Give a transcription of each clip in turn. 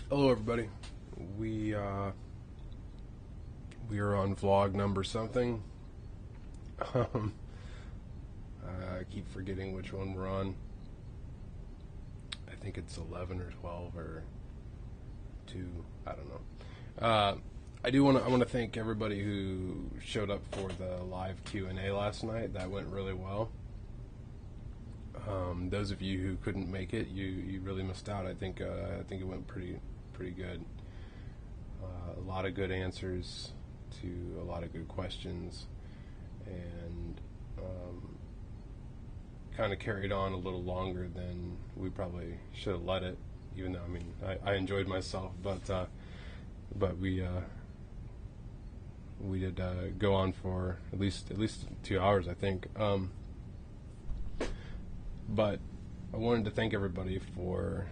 Hello, everybody. We we are on vlog number something. Um, I keep forgetting which one we're on. I think it's 11 or 12 or 2. I don't know. I want to thank everybody who showed up for the live Q&A last night. That went really well. Those of you who couldn't make it, you really missed out. I think it went pretty good. A lot of good answers to a lot of good questions, and kind of carried on a little longer than we probably should have let it. Even though I enjoyed myself, but we did go on for at least 2 hours, I think. But I wanted to thank everybody for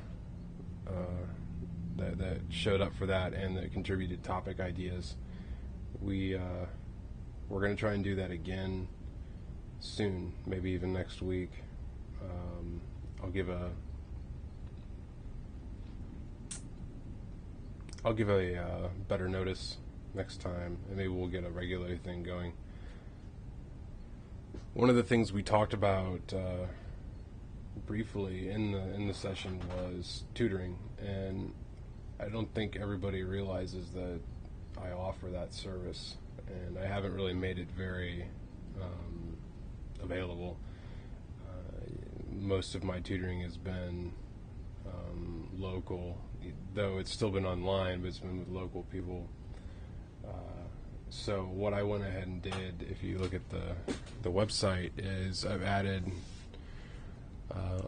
that showed up for that and that contributed topic ideas. We're going to try and do that again soon, maybe even next week. I'll give a better notice next time, and maybe we'll get a regular thing going. One of the things we talked about briefly in the session was tutoring, and I don't think everybody realizes that I offer that service, and I haven't really made it very available. Most of my tutoring has been local, though it's still been online, but it's been with local people. So what I went ahead and did, if you look at the website, is I've added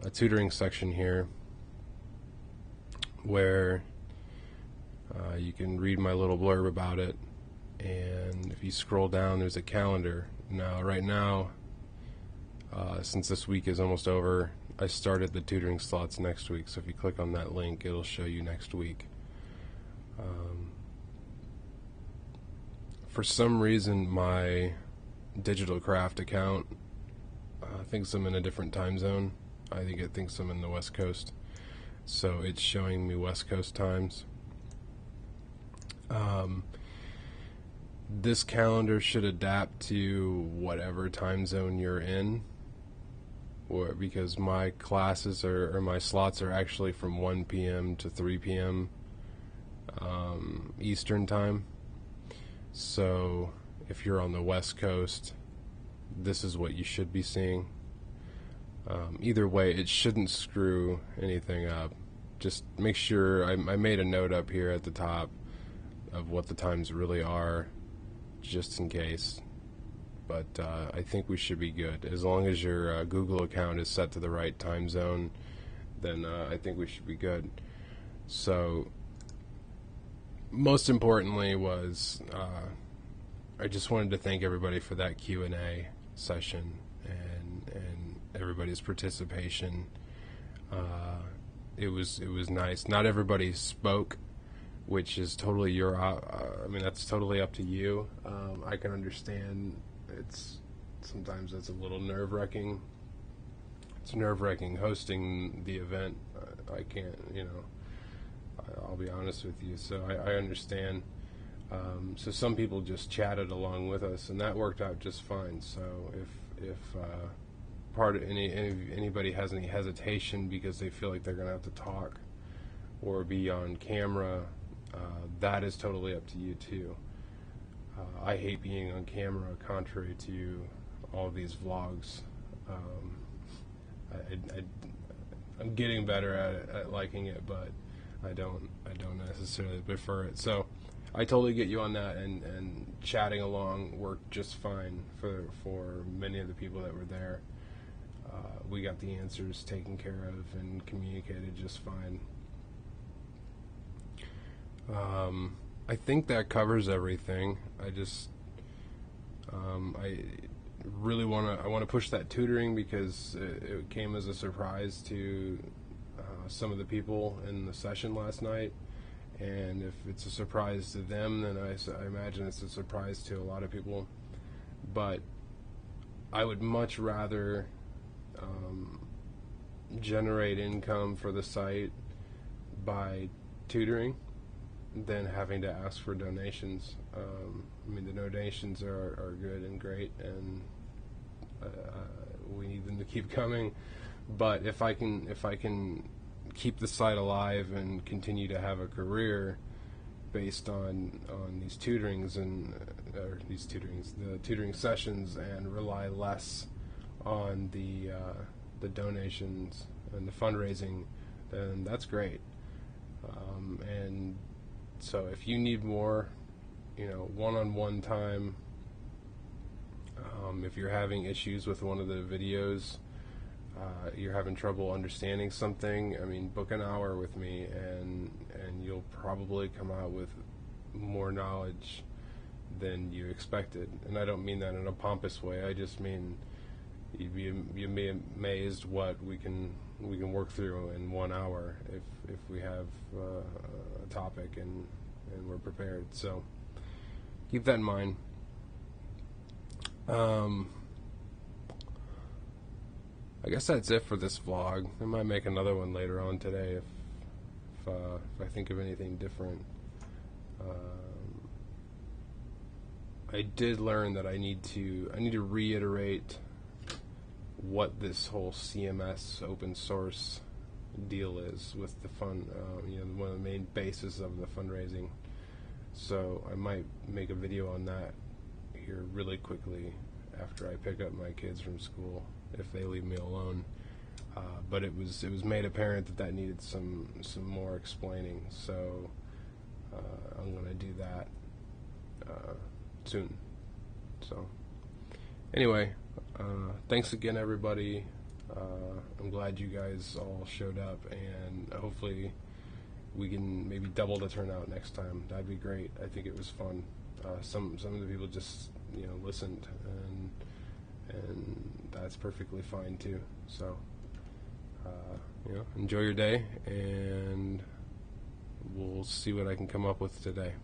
a tutoring section here where you can read my little blurb about it, and if you scroll down, there's a calendar. Now, right now, since this week is almost over, I started the tutoring slots next week, so if you click on that link, it'll show you next week. For some reason, my digital craft account thinks I'm in a different time zone. I think it thinks I'm in the West Coast, so it's showing me West Coast times. This calendar should adapt to whatever time zone you're in, or because my classes or my slots are actually from 1 p.m. to 3 p.m. Eastern time. So if you're on the West Coast, this is what you should be seeing. Either way, it shouldn't screw anything up. Just make sure, I made a note up here at the top of what the times really are, just in case. But I think we should be good. As long as your Google account is set to the right time zone, then I think we should be good. So most importantly was I just wanted to thank everybody for that Q&A session and everybody's participation. It was nice. Not everybody spoke, which is totally your. That's totally up to you. I can understand. Sometimes it's a little nerve-wracking. It's nerve-wracking hosting the event. I can't, I'll be honest with you. So I understand. So some people just chatted along with us, and that worked out just fine. So if anybody has any hesitation because they feel like they're going to have to talk or be on camera, that is totally up to you too. I hate being on camera, contrary to all these vlogs. I'm getting better at liking it, but I don't necessarily prefer it. So I totally get you on that, and chatting along worked just fine for many of the people that were there. We got the answers taken care of and communicated just fine. I think that covers everything. I really want to push that tutoring because it came as a surprise to some of the people in the session last night, and if it's a surprise to them, then I imagine it's a surprise to a lot of people. But I would much rather generate income for the site by tutoring than having to ask for donations. I mean, the donations are good and great, and we need them to keep coming. But if I can keep the site alive and continue to have a career based on these tutorings and the tutoring sessions, and rely less on the donations and the fundraising, then that's great. And so if you need more, one-on-one time, if you're having issues with one of the videos, you're having trouble understanding something, I mean, book an hour with me, and you'll probably come out with more knowledge than you expected. And I don't mean that in a pompous way. I just mean you'd be amazed what we can work through in 1 hour if we have a topic and we're prepared. So keep that in mind. I guess that's it for this vlog. I might make another one later on today if I think of anything different. I did learn that I need to reiterate what this whole CMS open source deal is with the fund. One of the main bases of the fundraising. So I might make a video on that here really quickly after I pick up my kids from school, if they leave me alone. But it was made apparent that needed some more explaining. So I'm going to do that soon. So anyway, thanks again, everybody. I'm glad you guys all showed up, and hopefully we can maybe double the turnout next time. That'd be great. I think it was fun. Some of the people just listened, and that's perfectly fine too. So enjoy your day, and we'll see what I can come up with today.